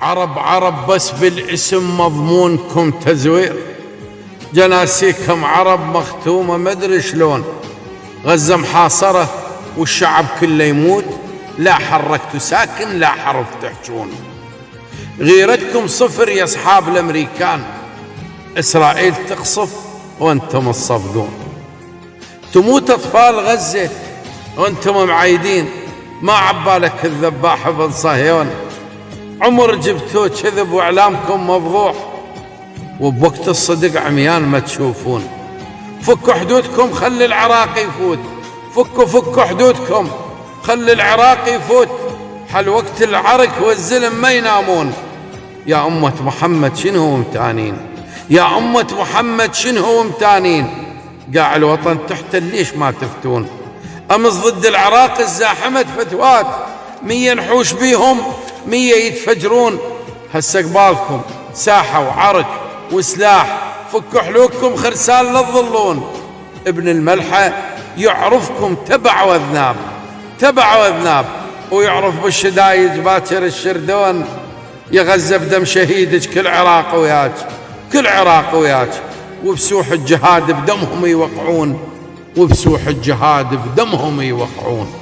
عرب عرب بس بالاسم مضمونكم تزوير، جناسيكم عرب مختومة مدري شلون. غزة محاصرة والشعب كله يموت، لا حركتوا ساكن لا حرف تحجون. غيرتكم صفر يا اصحاب الامريكان، اسرائيل تقصف وانتم تصفقون. تموت اطفال غزة وانتم معيدين، ما عبالك الذباح ابن صهيون. عمر جبتوه كذب واعلامكم مفضوح، وبوقت الصدق عميان ما تشوفون. فكوا حدودكم خلي العراق يفوت، فكوا حدودكم خلي العراق يفوت. حل وقت العرك والزلم ما ينامون. يا أمة محمد شنو ممتانين، يا أمة محمد شنو ممتانين. قاع الوطن تحتل ليش ما تفتون. أمس ضد العراق الزاحمة فتوات، 100 نحوش بيهم 100 يتفجرون. هسه قبالكم ساحة وعرك وسلاح، فكوا حلوكم خرسان لا تظلون. ابن الملحة يعرفكم تبع وذناب، تبع وذناب، ويعرف بالشدايد باكر الشردون. يا غزة بدم شهيدك كل عراق وياك، كل عراق وياك. وبسوح الجهاد بدمهم يوقعون، وبسوح الجهاد بدمهم يوقعون.